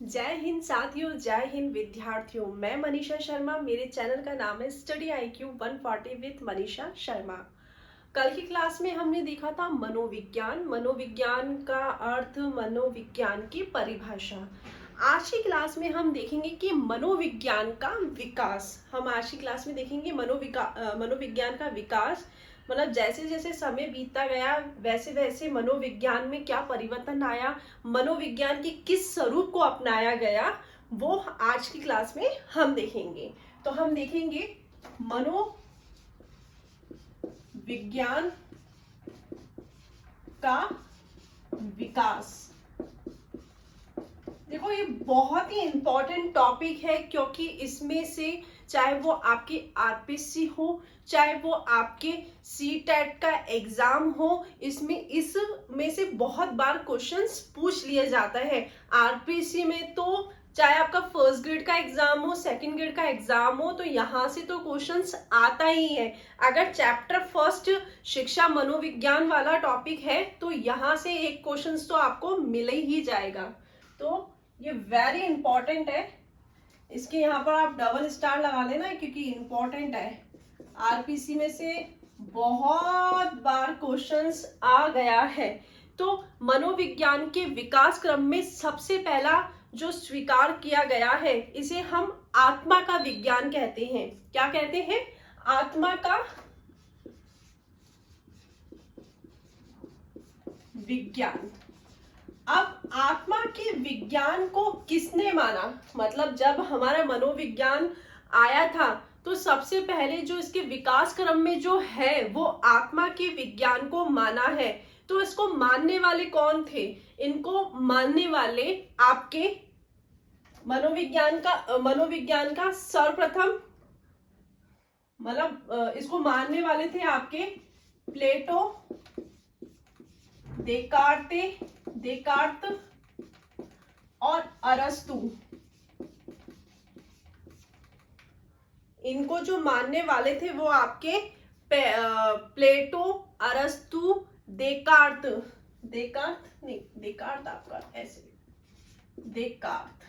जय हिंद साथियों, जय हिंद विद्यार्थियों। मैं मनीषा शर्मा, मेरे चैनल का नाम है study IQ 140 with Manisha Sharma. कल की क्लास में हमने देखा था मनोविज्ञान, मनोविज्ञान का अर्थ, मनोविज्ञान की परिभाषा। आज की क्लास में हम देखेंगे कि मनोविज्ञान का विकास। हम आज की क्लास में देखेंगे मनोविज्ञान का विकास, मतलब जैसे जैसे समय बीतता गया वैसे वैसे मनोविज्ञान में क्या परिवर्तन आया, मनोविज्ञान की किस स्वरूप को अपनाया गया, वो आज की क्लास में हम देखेंगे। तो हम देखेंगे मनोविज्ञान का विकास। देखो, ये बहुत ही इंपॉर्टेंट टॉपिक है, क्योंकि इसमें से चाहे वो आपकी आरपीसी हो, चाहे वो आपके सीटेट का एग्जाम हो, इसमें से बहुत बार क्वेश्चंस पूछ लिया जाता है। आरपीसी में तो चाहे आपका फर्स्ट ग्रेड का एग्जाम हो, सेकंड ग्रेड का एग्जाम हो, तो यहाँ से तो क्वेश्चंस आता ही है। अगर चैप्टर फर्स्ट शिक्षा मनोविज्ञान वाला टॉपिक है तो यहाँ से एक क्वेश्चंस तो आपको मिल ही जाएगा। तो ये वेरी इंपॉर्टेंट है, इसके यहाँ पर आप डबल स्टार लगा लेना, क्योंकि इंपॉर्टेंट है। आरपीसी में से बहुत बार क्वेश्चंस आ गया है। तो मनोविज्ञान के विकास क्रम में सबसे पहला जो स्वीकार किया गया है, इसे हम आत्मा का विज्ञान कहते हैं। क्या कहते हैं? आत्मा का विज्ञान। अब आत्मा के विज्ञान को किसने माना? मतलब जब हमारा मनोविज्ञान आया था तो सबसे पहले जो इसके विकास क्रम में जो है वो आत्मा के विज्ञान को माना है। तो इसको मानने वाले कौन थे? इनको मानने वाले आपके मनोविज्ञान का सर्वप्रथम, मतलब इसको मानने वाले थे आपके प्लेटो, देकार्त और अरस्तु। इनको जो मानने वाले थे वो आपके प्लेटो, अरस्तु, देकार्त आपका ऐसे, देकार्त,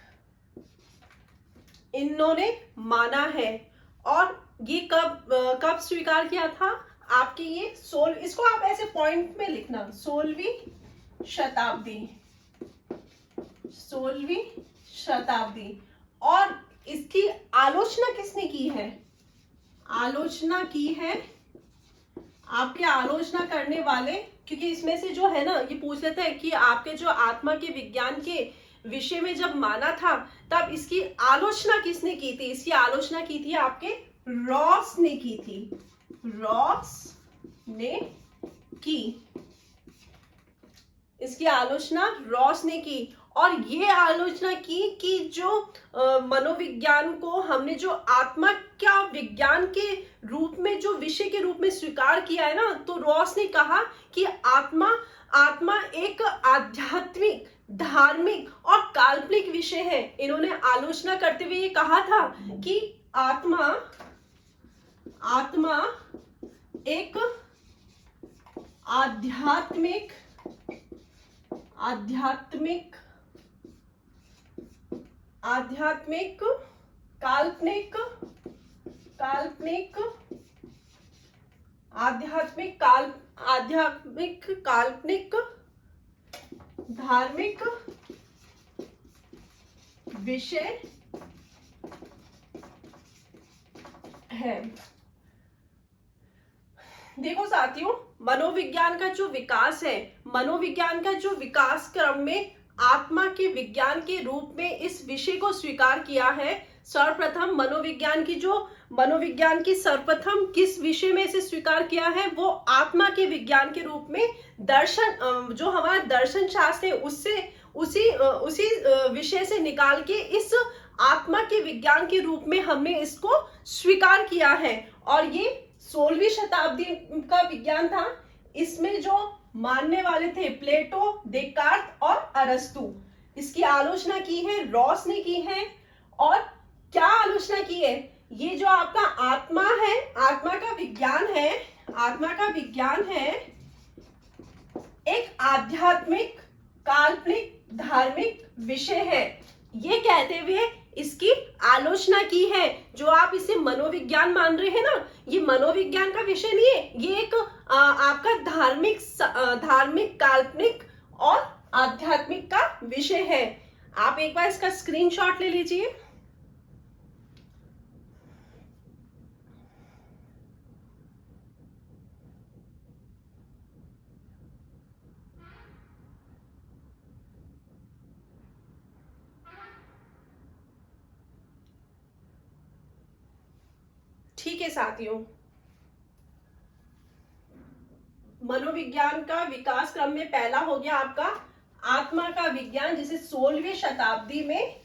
इन्होंने माना है। और ये कब स्वीकार किया था? आपकी ये इसको आप ऐसे पॉइंट में लिखना, 16वीं शताब्दी। और इसकी आलोचना किसने की है? आलोचना की है आपके आलोचना करने वाले, क्योंकि इसमें से जो है ना, ये पूछ लेते हैं कि आपके जो आत्मा के विज्ञान के विषय में जब माना था तब इसकी आलोचना किसने की थी? इसकी आलोचना की थी आपके रॉस ने की थी। रॉस ने की इसकी आलोचना रॉस ने की। और ये आलोचना की कि जो मनोविज्ञान को हमने जो आत्मा क्या विज्ञान के रूप में, जो विषय के रूप में स्वीकार किया है ना, तो रॉस ने कहा कि आत्मा एक आध्यात्मिक, धार्मिक और काल्पनिक विषय है। इन्होंने आलोचना करते हुए ये कहा था कि आत्मा एक आध्यात्मिक, काल्पनिक, धार्मिक विषय है। देखो साथियों, मनोविज्ञान का जो विकास है, मनोविज्ञान का जो विकास क्रम में आत्मा के विज्ञान के रूप में इस विषय को स्वीकार किया है। सर्वप्रथम मनोविज्ञान की सर्वप्रथम किस विषय में इसे स्वीकार किया है? वो आत्मा के विज्ञान के रूप में। दर्शन, जो हमारा दर्शन शास्त्र है, उसी विषय से निकाल के इस आत्मा के विज्ञान के रूप में हमने इसको स्वीकार किया है। और ये 16वीं शताब्दी का विज्ञान था। इसमें जो मानने वाले थे प्लेटो, देकार्त और अरस्तु। इसकी आलोचना की है रॉस ने की है। और क्या आलोचना की है? ये जो आपका आत्मा है, आत्मा का विज्ञान है एक आध्यात्मिक, काल्पनिक, धार्मिक विषय है। ये कहते हुए इसकी आलोचना की है। जो आप इसे मनोविज्ञान मान रहे हैं ना, ये मनोविज्ञान का विषय नहीं है, ये एक आपका धार्मिक, काल्पनिक और आध्यात्मिक का विषय है। आप एक बार इसका स्क्रीनशॉट ले लीजिए। ठीक है साथियों, मनोविज्ञान का विकास क्रम में पहला हो गया आपका आत्मा का विज्ञान, जिसे 16वीं शताब्दी में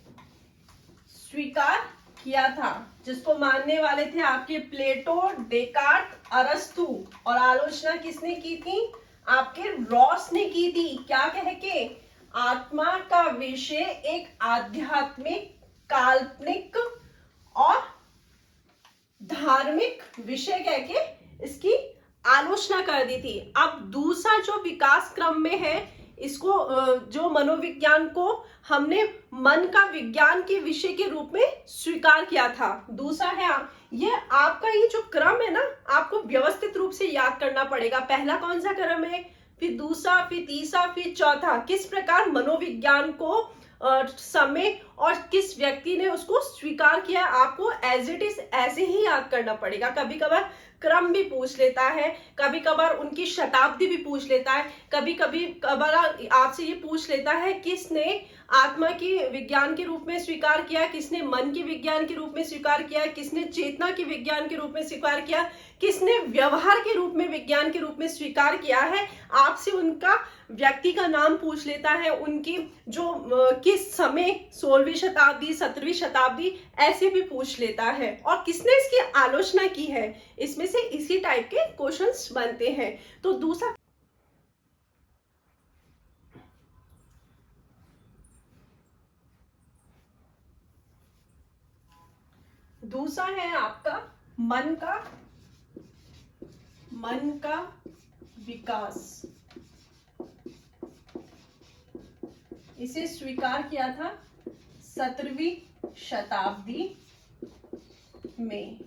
स्वीकार किया था, जिसको मानने वाले थे आपके प्लेटो, डेकार्ट, अरस्तु। और आलोचना किसने की थी? आपके रॉस ने की थी। क्या कह के? आत्मा का विषय एक आध्यात्मिक, काल्पनिक और धार्मिक विषय कह के इसकी आलोचना कर दी थी। अब दूसरा जो विकास क्रम में है, इसको जो मनोविज्ञान को हमने मन का विज्ञान के विषय के रूप में स्वीकार किया था। दूसरा है ये आपका, ये जो क्रम है ना, आपको व्यवस्थित रूप से याद करना पड़ेगा। पहला कौन सा क्रम है, फिर दूसरा, फिर तीसरा, फिर चौथा। किस प्रकार मनोविज्ञान को समय और किस व्यक्ति ने उसको स्वीकार किया, आपको एज इट इज ऐसे ही याद करना पड़ेगा। कभी कभार क्रम भी पूछ लेता है, कभी कभार उनकी शताब्दी भी पूछ लेता है, कभी कभार आपसे ये पूछ लेता है किसने आत्मा की विज्ञान के रूप में स्वीकार किया, किसने मन के विज्ञान के रूप में स्वीकार किया, किसने चेतना के विज्ञान के रूप में स्वीकार किया, किसने व्यवहार के रूप में विज्ञान के रूप में स्वीकार किया है। आपसे उनका व्यक्ति का नाम पूछ लेता है, उनकी जो किस समय 16वीं शताब्दी, 17वीं शताब्दी, ऐसे भी पूछ लेता है। और किसने इसकी आलोचना की है, इसमें से इसी टाइप के क्वेश्चंस बनते हैं। तो दूसरा है आपका मन का विकास। इसे स्वीकार किया था 17वीं शताब्दी में।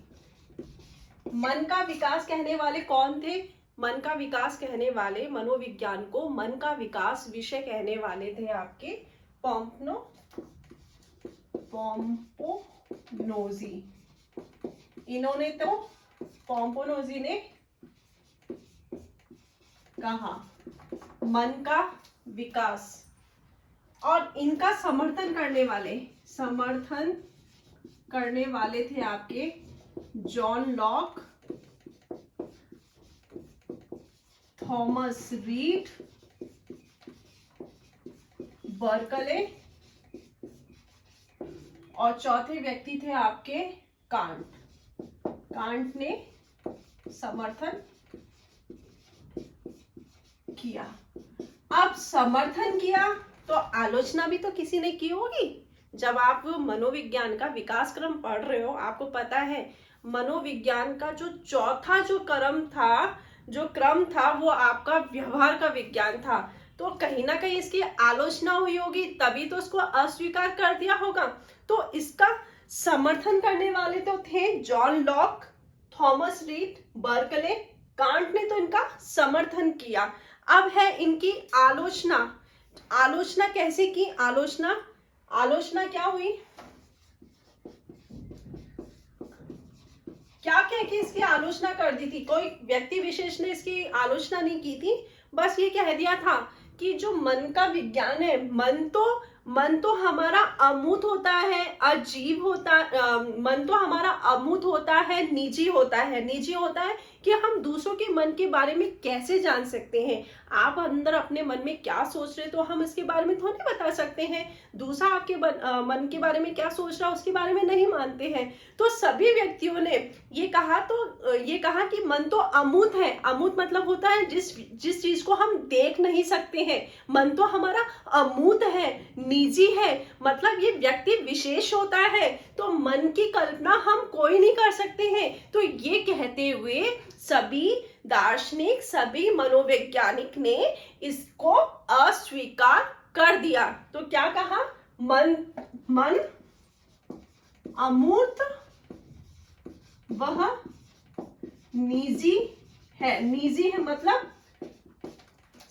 मन का विकास कहने वाले कौन थे? मन का विकास कहने वाले, मनोविज्ञान को मन का विकास विषय कहने वाले थे आपके पोम्पोनोजी। इन्होंने तो पोम्पोनोजी ने कहा मन का विकास, और इनका समर्थन करने वाले थे आपके John Locke, Thomas read, Berkeley, और चौथे व्यक्ति थे आपके कांट ने समर्थन किया। अब समर्थन किया तो आलोचना भी तो किसी ने की होगी। जब आप मनोविज्ञान का विकास क्रम पढ़ रहे हो, आपको पता है मनोविज्ञान का जो चौथा जो क्रम था वो आपका व्यवहार का विज्ञान था। तो कहीं ना कहीं इसकी आलोचना हुई होगी, तभी तो उसको अस्वीकार कर दिया होगा। तो इसका समर्थन करने वाले तो थे John Locke, Thomas read, Berkeley, can't ने तो इनका समर्थन किया। अब है इनकी आलोचना कैसे की? आलोचना क्या हुई? क्या कह के इसकी आलोचना कर दी थी? कोई व्यक्ति विशेष ने इसकी आलोचना नहीं की थी, बस ये कह दिया था कि जो मन का विज्ञान है, मन तो हमारा अमूर्त होता है, अजीब होता, मन तो हमारा अमूर्त होता है, निजी होता है कि हम दूसरों के मन के बारे में कैसे जान सकते हैं। आप अंदर अपने मन में क्या सोच रहे तो हम इसके बारे में थोड़ी बता सकते हैं। दूसरा आपके मन के बारे में क्या सोच रहा है उसके बारे में नहीं मानते हैं। तो सभी व्यक्तियों ने ये कहा कि मन तो अमूर्त है। अमूर्त मतलब होता है जिस चीज को हम देख नहीं सकते हैं। मन तो हमारा अमूर्त है, निजी है, मतलब ये व्यक्ति विशेष होता है, तो मन की कल्पना हम कोई नहीं कर सकते हैं। तो ये कहते हुए सभी दार्शनिक, सभी मनोवैज्ञानिक ने इसको अस्वीकार कर दिया। तो क्या कहा? मन मन अमूर्त वह निजी है। निजी है मतलब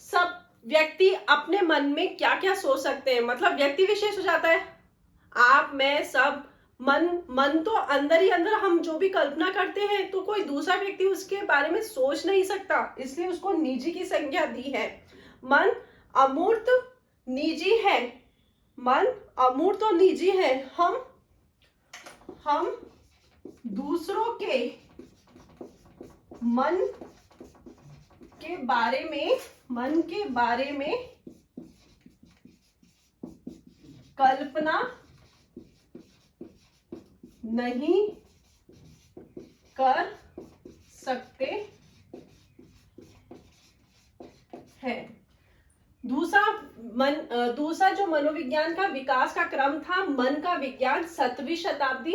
सब व्यक्ति अपने मन में क्या क्या सोच सकते हैं, मतलब व्यक्ति विशेष हो जाता है। आप, मैं, सब। मन तो अंदर ही अंदर हम जो भी कल्पना करते हैं, तो कोई दूसरा व्यक्ति उसके बारे में सोच नहीं सकता, इसलिए उसको निजी की संज्ञा दी है। मन अमूर्त निजी है, मन अमूर्त और निजी है। हम दूसरों के मन के बारे में कल्पना नहीं कर सकते हैं। दूसरा जो मनोविज्ञान का विकास का क्रम था, मन का विज्ञान, 7वीं शताब्दी।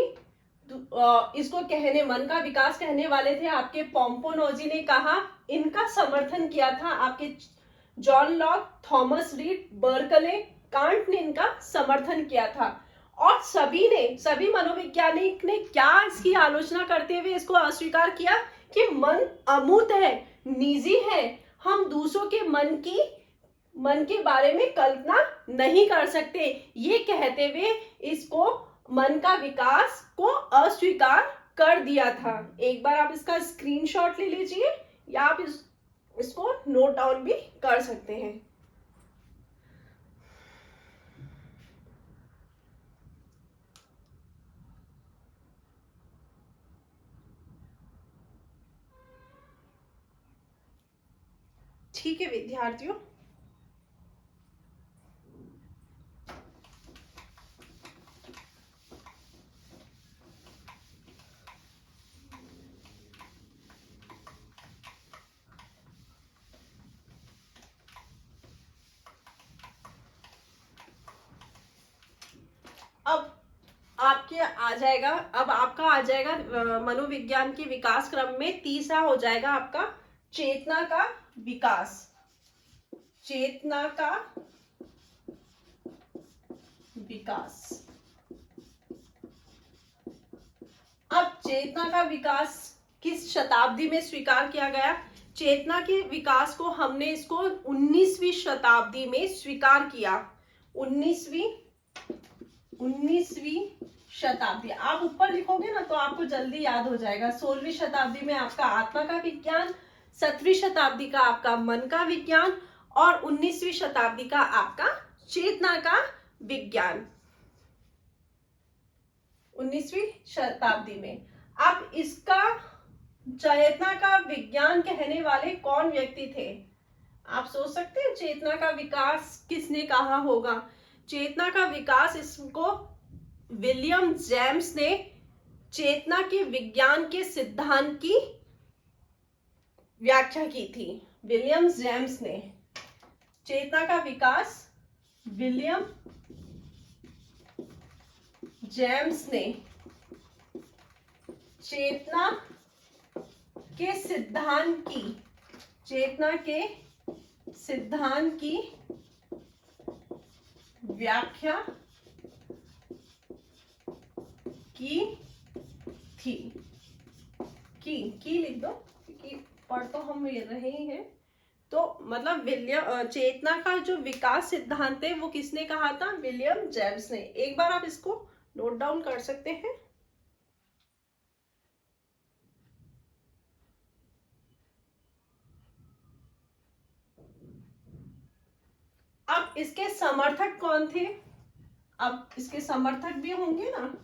इसको मन का विकास कहने वाले थे आपके पोम्पोनोजी ने कहा। इनका समर्थन किया था आपके John Locke, Thomas read, Berkeley, can't ने इनका समर्थन किया था। और सभी मनोवैज्ञानिक ने क्या इसकी आलोचना करते हुए इसको अस्वीकार किया कि मन अमूर्त है, निजी है, हम दूसरों के मन के बारे में कल्पना नहीं कर सकते। ये कहते हुए इसको मन का विकास को अस्वीकार कर दिया था। एक बार आप इसका स्क्रीनशॉट ले लीजिए, या आप इसको नोट डाउन भी कर सकते हैं। ठीक है विद्यार्थियों, अब आपका आ जाएगा मनोविज्ञान के विकास क्रम में तीसरा हो जाएगा आपका चेतना का विकास। चेतना का विकास। अब चेतना का विकास किस शताब्दी में स्वीकार किया गया? चेतना के विकास को हमने इसको 19वीं शताब्दी में स्वीकार किया। 19वीं शताब्दी। आप ऊपर लिखोगे ना तो आपको जल्दी याद हो जाएगा। 16वीं शताब्दी में आपका आत्मा का विज्ञान, 7वीं शताब्दी का आपका मन का विज्ञान, और 19वीं शताब्दी का आपका चेतना का विज्ञान। 19वीं शताब्दी में अब इसका चेतना का विज्ञान कहने वाले कौन व्यक्ति थे? आप सोच सकते हैं चेतना का विकास किसने कहा होगा? चेतना का विकास इसको विलियम जेम्स ने चेतना के विज्ञान के सिद्धांत की व्याख्या की थी। विलियम जेम्स ने चेतना का विकास, विलियम जेम्स ने चेतना के सिद्धांत की व्याख्या की थी। की लिख दो क्योंकि पढ़ तो हम रहे ही हैं। तो मतलब चेतना का जो विकास सिद्धांत है वो किसने कहा था? विलियम जेम्स ने। एक बार आप इसको नोट डाउन कर सकते हैं। अब इसके समर्थक कौन थे? अब इसके समर्थक भी होंगे ना।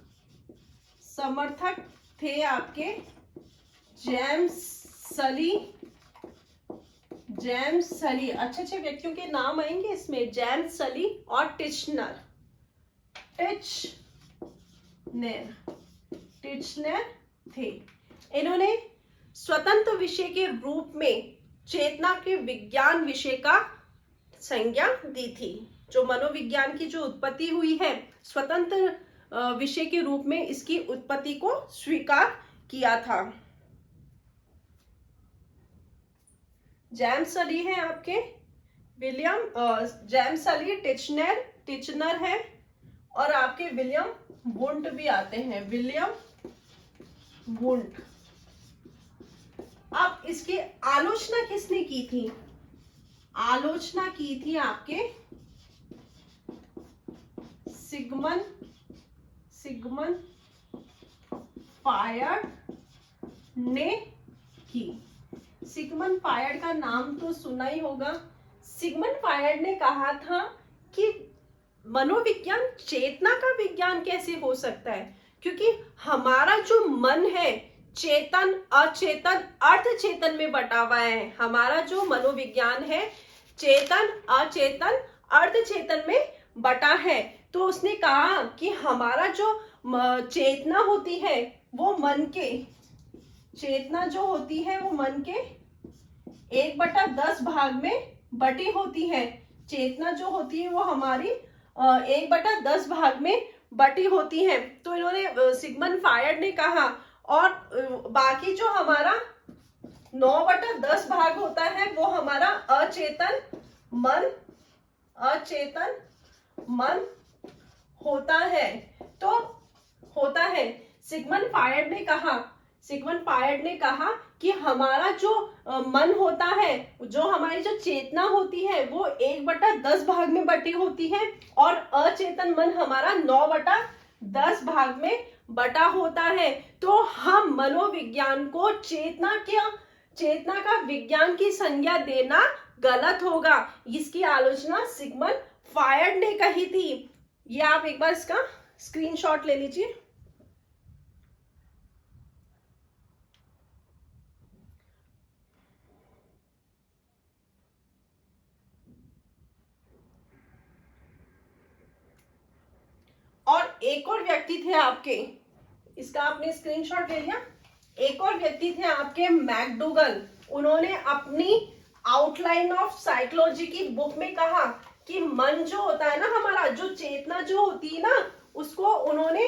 समर्थक थे आपके जेम्स सली। अच्छे व्यक्तियों के नाम आएंगे इसमें, जेम्स सली और टिचनर थे। इन्होंने स्वतंत्र विषय के रूप में चेतना के विज्ञान विषय का संज्ञा दी थी। जो मनोविज्ञान की जो उत्पत्ति हुई है, स्वतंत्र विषय के रूप में इसकी उत्पत्ति को स्वीकार किया था। जेम्स सली है आपके, विलियम जेम्स सली, टिचनर है, और आपके विलियम वुंट भी आते हैं, विलियम वुंट। अब इसकी आलोचना किसने की थी? आलोचना की थी आपके सिगमंड फ्रायड ने की। सिगमंड फ्रायड का नाम तो सुना ही होगा। सिगमंड फ्रायड ने कहा था कि मनोविज्ञान चेतना का विज्ञान कैसे हो सकता है, क्योंकि हमारा जो मन है चेतन, अचेतन, अर्धचेतन में बटा हुआ है। हमारा जो मनोविज्ञान है चेतन, अचेतन, अर्धचेतन में बटा है। तो उसने कहा कि हमारा जो चेतना होती है वो मन के, चेतना जो होती है वो मन के 1/10 भाग में बटी होती है। चेतना जो होती है वो हमारी 1/10 भाग में बटी होती है। तो इन्होंने सिगमंड फ्रायड ने कहा, और बाकी जो हमारा 9/10 भाग होता है वो हमारा अचेतन मन होता है। तो होता है, सिगमंड फ्रायड ने कहा कि हमारा जो मन होता है, जो हमारी जो चेतना होती है वो 1/10 भाग में बटी होती है, और अचेतन मन हमारा 9/10 भाग में बटा होता है। तो हम मनोविज्ञान को चेतना का विज्ञान की संज्ञा देना गलत होगा। इसकी आलोचना सिगमंड फ्रायड ने कही थी। ये आप एक बार इसका स्क्रीनशॉट ले लीजिए। और एक और व्यक्ति थे आपके, इसका आपने स्क्रीनशॉट ले लिया। एक और व्यक्ति थे आपके मैकडूगल। उन्होंने अपनी आउटलाइन ऑफ साइकोलॉजी की बुक में कहा कि मन जो होता है ना हमारा, जो चेतना जो होती है ना, उसको उन्होंने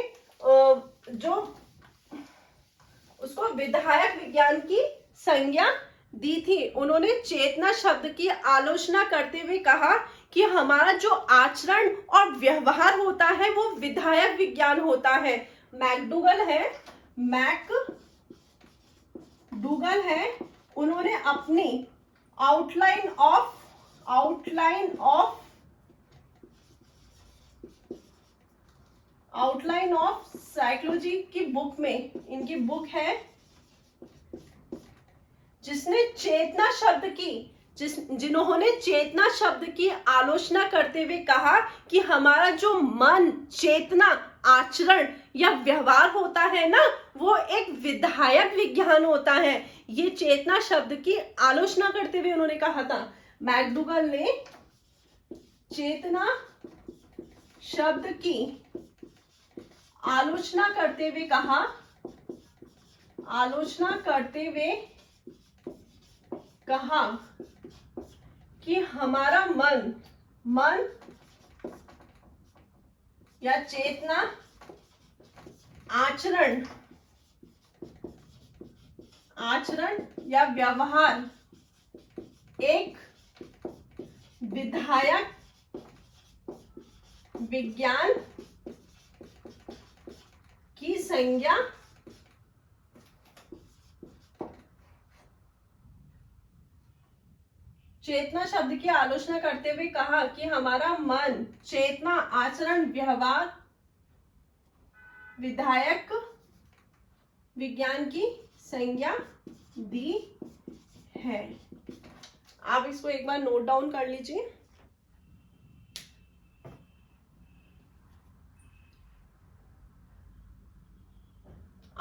उसको विधायक विज्ञान की संज्ञा दी थी। उन्होंने चेतना शब्द की आलोचना करते हुए कहा कि हमारा जो आचरण और व्यवहार होता है वो विधायक विज्ञान होता है। मैकडूगल है, उन्होंने अपनी आउटलाइन ऑफ साइकोलॉजी की बुक में, इनकी बुक है जिन्होंने चेतना शब्द की आलोचना करते हुए कहा कि हमारा जो मन, चेतना, आचरण या व्यवहार होता है ना वो एक विधायक विज्ञान होता है। ये चेतना शब्द की आलोचना करते हुए उन्होंने कहा था। मैकडूगल ने चेतना शब्द की आलोचना करते हुए कहा कि हमारा मन या चेतना, आचरण या व्यवहार एक विधायक विज्ञान की संज्ञा चेतना शब्द की आलोचना करते हुए कहा कि हमारा मन, चेतना, आचरण, व्यवहार विधायक विज्ञान की संज्ञा दी है। आप इसको एक बार नोट डाउन कर लीजिए।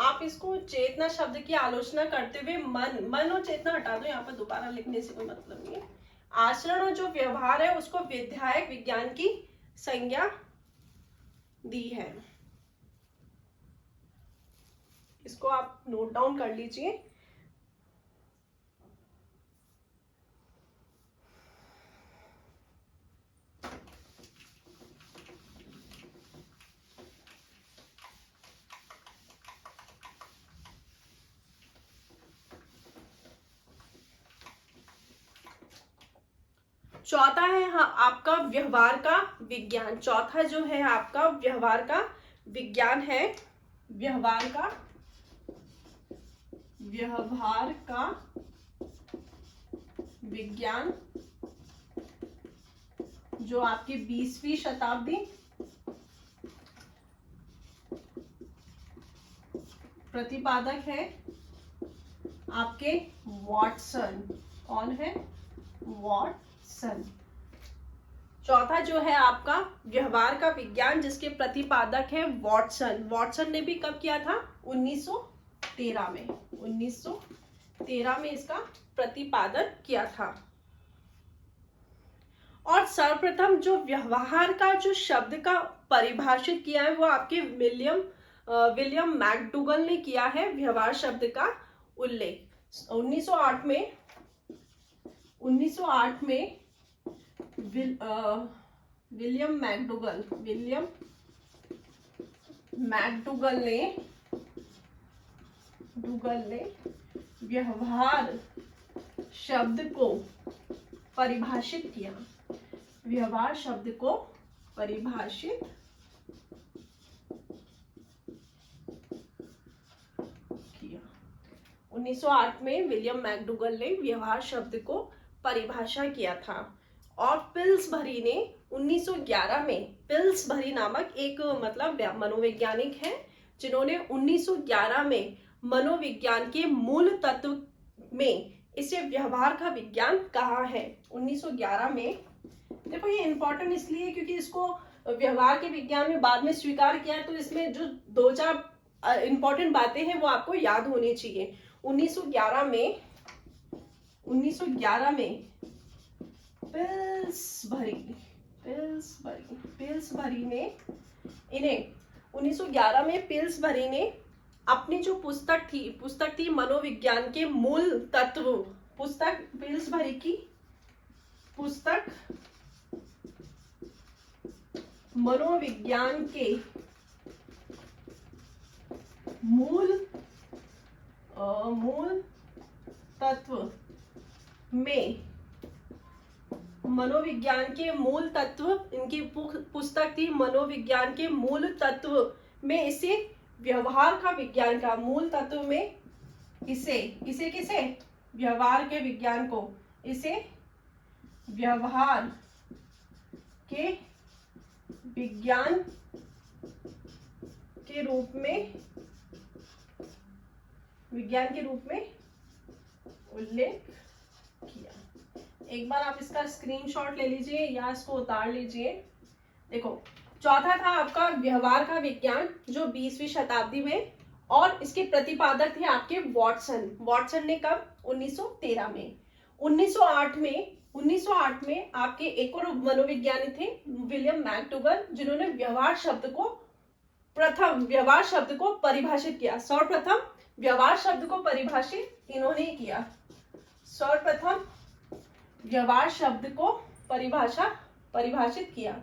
आप इसको चेतना शब्द की आलोचना करते हुए मन और चेतना हटा दो, यहाँ पर दोबारा लिखने से कोई मतलब नहीं है। आचरण और जो व्यवहार है उसको विधायक विज्ञान की संज्ञा दी है। इसको आप नोट डाउन कर लीजिए। चौथा है आपका व्यवहार का विज्ञान। चौथा जो है आपका व्यवहार का विज्ञान है, व्यवहार का विज्ञान, जो आपकी 20वीं शताब्दी प्रतिपादक है आपके वॉटसन। कौन है? वॉटसन। चौथा जो है आपका व्यवहार का विज्ञान जिसके प्रतिपादक है वॉटसन। वॉटसन ने भी कब किया था? 1913 में। 1913 में इसका प्रतिपादन किया था। और सर्वप्रथम जो व्यवहार का जो शब्द का परिभाषित किया है वो आपके विलियम मैकडूगल ने किया है व्यवहार शब्द का उल्लेख। 1908 में विलियम मैकडूगल ने व्यवहार शब्द को परिभाषित किया। व्यवहार शब्द को परिभाषित किया। 1908 में विलियम मैकडूगल ने व्यवहार शब्द को परिभाषा किया था। और पिल्सबरी ने 1911 में, पिल्सबरी नामक एक मतलब मनोवैज्ञानिक है जिन्होंने 1911 में मनोविज्ञान के मूल तत्व में इसे व्यवहार का विज्ञान कहा है। 1911 में, देखो ये इंपॉर्टेंट इसलिए क्योंकि इसको व्यवहार के विज्ञान में बाद में स्वीकार किया है, तो इसमें जो 2-4 इंपॉर्टेंट बातें हैं वो आपको याद होनी चाहिए। 1911 में पिल्सबरी ने इन्हें 1911 में पिल्सबरी ने अपनी जो पुस्तक थी मनोविज्ञान के मूल तत्व, पिल्सबरी की पुस्तक मनोविज्ञान के मूल तत्व में, मनोविज्ञान के मूल तत्व, इनकी पुस्तक थी मनोविज्ञान के मूल तत्व में इसे व्यवहार का विज्ञान का मूल तत्व में इसे किसे? व्यवहार के विज्ञान को इसे व्यवहार के विज्ञान के रूप में उल्लेख किया। एक बार आप इसका स्क्रीनशॉट ले लीजिए या इसको उतार लीजिए। देखो, चौथा था आपका व्यवहार का विज्ञान जो 20वीं शताब्दी में, और इसके प्रतिपादक थे आपके वॉटसन। वॉटसन ने कब? 1913 में। 1908 में आपके एक और मनोविज्ञानी थे विलियम मैकडूगल, जिन्होंने व्यवहार शब्द को परिभाषित किया। सर्वप्रथम व्यवहार शब्द को परिभाषित इन्होंने किया। सर्वप्रथम व्यवहार शब्द को परिभाषित किया।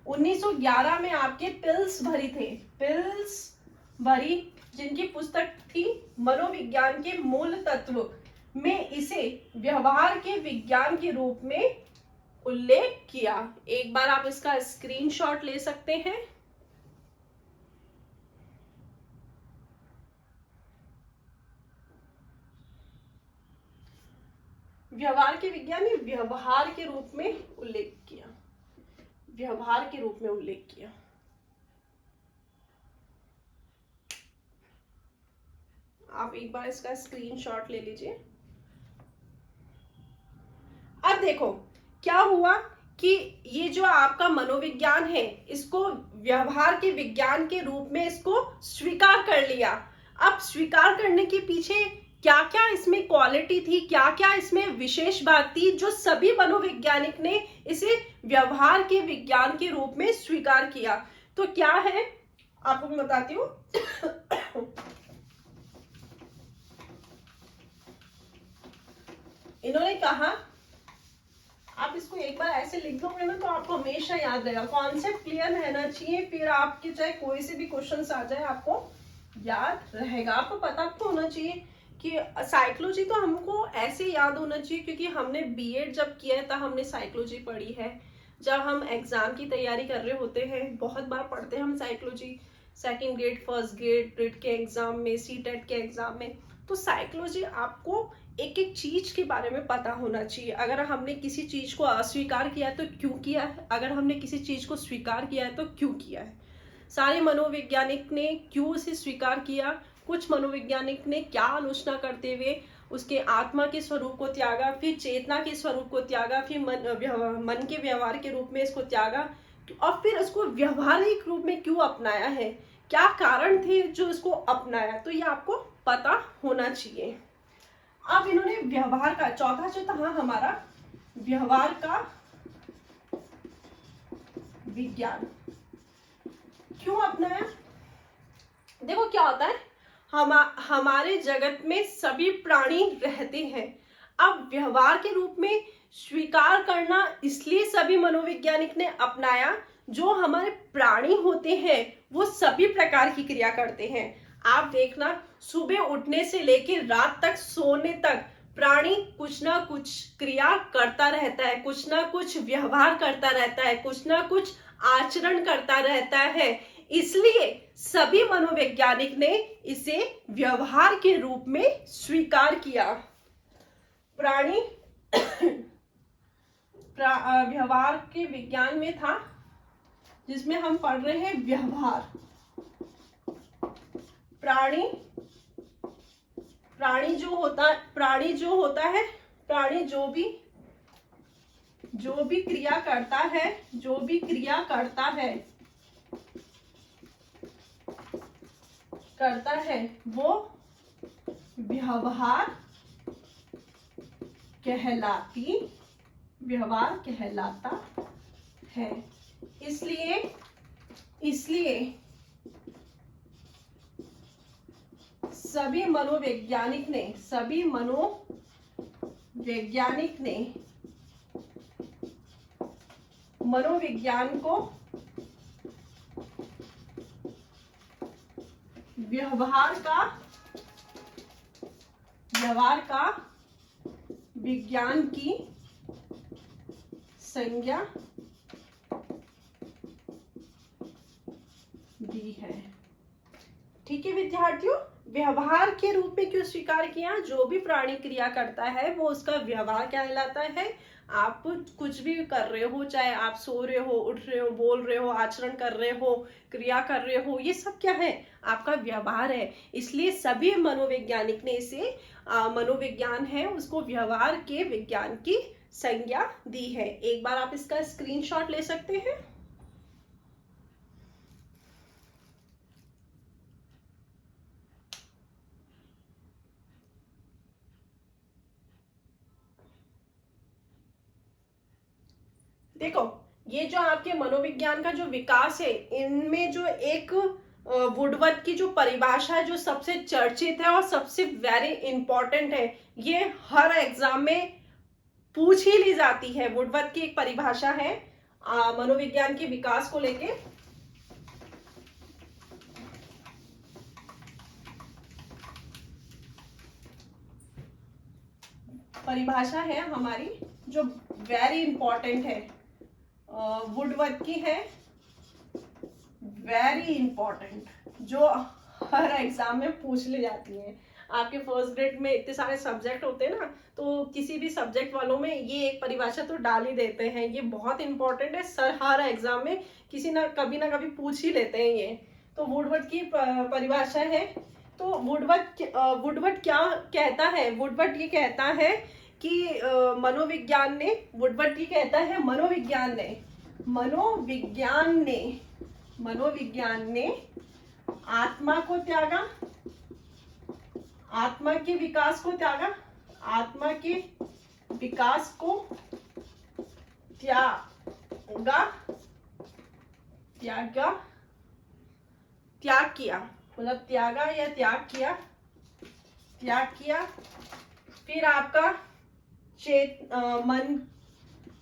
1911 में आपके पिल्सबरी थे, पिल्सबरी जिनकी पुस्तक थी मनोविज्ञान के मूल तत्व में इसे व्यवहार के विज्ञान के रूप में उल्लेख किया। एक बार आप इसका स्क्रीनशॉट ले सकते हैं। व्यवहार के विज्ञान ने व्यवहार के रूप में उल्लेख किया। व्यवहार के रूप में उल्लेख किया। आप एक बार इसका स्क्रीनशॉट ले लीजिए। अब देखो क्या हुआ कि ये जो आपका मनोविज्ञान है इसको व्यवहार के विज्ञान के रूप में इसको स्वीकार कर लिया। अब स्वीकार करने के पीछे क्या क्या इसमें क्वालिटी थी, क्या क्या इसमें विशेष बात थी जो सभी मनोवैज्ञानिक ने इसे व्यवहार के विज्ञान के रूप में स्वीकार किया। तो क्या है आपको मैं बताती हूँ। इन्होंने कहा, आप इसको एक बार ऐसे लिख दोगे ना तो आपको हमेशा याद रहेगा। कॉन्सेप्ट क्लियर रहना चाहिए, फिर आपके चाहे कोई से भी क्वेश्चन आ जाए आपको याद रहेगा। आपको पता तो होना चाहिए कि साइकोलॉजी तो हमको ऐसे याद होना चाहिए क्योंकि हमने बीएड जब किया है तब हमने साइकोलॉजी पढ़ी है। जब हम एग्जाम की तैयारी कर रहे होते हैं बहुत बार पढ़ते हैं हम psychology, second grade, first grade के एग्जाम में, सीटेट के एग्जाम में। तो साइकोलॉजी आपको एक एक चीज के बारे में पता होना चाहिए। अगर हमने किसी चीज को अस्वीकार किया है तो क्यों किया है, अगर हमने किसी चीज को स्वीकार किया है तो क्यों किया है। सारे मनोवैज्ञानिक ने क्यों उसे स्वीकार किया, कुछ मनोवैज्ञानिक ने क्या आलोचना करते हुए उसके आत्मा के स्वरूप को त्यागा, फिर चेतना के स्वरूप को त्यागा, फिर मन के व्यवहार के रूप में इसको त्यागा, और फिर उसको व्यवहारिक रूप में क्यों अपनाया है, क्या कारण थे जो इसको अपनाया। तो ये आपको पता होना चाहिए। अब इन्होंने व्यवहार का चौथा जो था हमारा व्यवहार का विज्ञान क्यों अपनाया। देखो क्या होता है, हमारे जगत में सभी प्राणी रहते हैं। अब व्यवहार के रूप में स्वीकार करना इसलिए सभी मनोवैज्ञानिक ने अपनाया, जो हमारे प्राणी होते हैं वो सभी प्रकार की क्रिया करते हैं। आप देखना, सुबह उठने से लेकर रात तक सोने तक प्राणी कुछ ना कुछ क्रिया करता रहता है, कुछ ना कुछ व्यवहार करता रहता है, कुछ ना कुछ आचरण करता रहता है। इसलिए सभी मनोवैज्ञानिक ने इसे व्यवहार के रूप में स्वीकार किया। प्राणी व्यवहार के विज्ञान में था जिसमें हम पढ़ रहे हैं व्यवहार। प्राणी जो होता है, प्राणी जो भी क्रिया करता है वो व्यवहार कहलाता है। इसलिए सभी मनोवैज्ञानिक ने मनोविज्ञान को व्यवहार का विज्ञान की संज्ञा दी है। ठीक है विद्यार्थियों, व्यवहार के रूप में क्यों स्वीकार किया, जो भी प्राणी क्रिया करता है वो उसका व्यवहार कहलाता है। आप कुछ भी कर रहे हो, चाहे आप सो रहे हो, उठ रहे हो, बोल रहे हो, आचरण कर रहे हो, क्रिया कर रहे हो, ये सब क्या है, आपका व्यवहार है। इसलिए सभी मनोवैज्ञानिक ने इसे मनोविज्ञान है उसको व्यवहार के विज्ञान की संज्ञा दी है। एक बार आप इसका स्क्रीनशॉट ले सकते हैं। देखो, ये जो आपके मनोविज्ञान का जो विकास है, इनमें जो एक वुडवर्थ की जो परिभाषा है जो सबसे चर्चित है और सबसे वेरी इंपॉर्टेंट है, ये हर एग्जाम में पूछ ही ली जाती है। वुडवर्थ की एक परिभाषा है मनोविज्ञान के विकास को लेके। परिभाषा है हमारी जो वेरी इंपॉर्टेंट है, वुडवर्थ की है, वेरी इंपॉर्टेंट, जो हर एग्जाम में पूछ ली जाती है। आपके फर्स्ट ग्रेड में इतने सारे सब्जेक्ट होते हैं ना, तो किसी भी सब्जेक्ट वालों में ये एक परिभाषा तो डाल ही देते हैं। ये बहुत इंपॉर्टेंट है, सर हर एग्जाम में कभी ना कभी पूछ ही लेते हैं ये। तो वुडवर्थ की परिभाषा है। तो वुडवर्थ क्या कहता है, वुडवर्थ ये कहता है कि वुडवर्थ ये कहता है मनोविज्ञान ने आत्मा को त्यागा, आत्मा के विकास को त्यागा, आत्मा के विकास को त्याग किया, मतलब त्यागा या त्याग किया। फिर आपका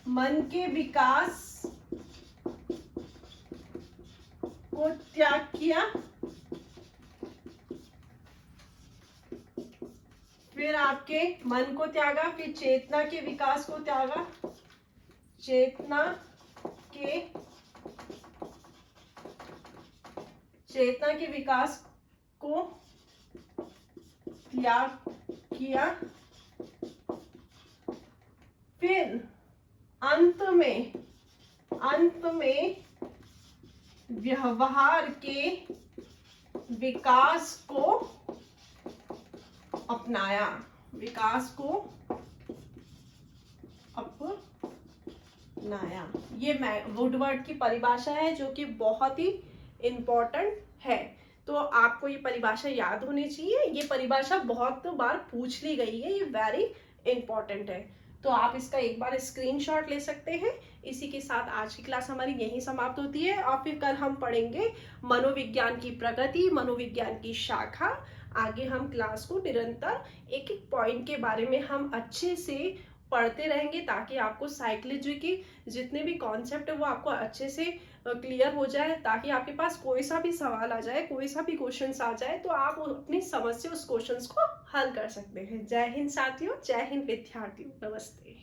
मन के विकास को त्याग किया, फिर आपके मन को त्यागा, फिर चेतना के विकास को त्यागा, चेतना के विकास को त्याग किया। फिर अंत में व्यवहार के विकास को अपनाया, विकास को अपनाया। ये वुडवर्ड की परिभाषा है जो कि बहुत ही इंपॉर्टेंट है, तो आपको ये परिभाषा याद होनी चाहिए। ये परिभाषा बहुत बार पूछ ली गई है, ये वेरी इंपॉर्टेंट है, तो आप इसका एक बार स्क्रीनशॉट ले सकते हैं। इसी के साथ आज की क्लास हमारी यहीं समाप्त होती है, और फिर कल हम पढ़ेंगे मनोविज्ञान की प्रगति, मनोविज्ञान की शाखा। आगे हम क्लास को निरंतर एक एक पॉइंट के बारे में हम अच्छे से पढ़ते रहेंगे, ताकि आपको साइकोलॉजी की जितने भी कॉन्सेप्ट है वो आपको अच्छे से क्लियर हो जाए, ताकि आपके पास कोई सा भी सवाल आ जाए, कोई सा भी क्वेश्चन आ जाए, तो आप अपनी समझ से उस क्वेश्चन को हल कर सकते हैं। जय हिंद साथियों, जय हिंद विद्यार्थियों, नमस्ते।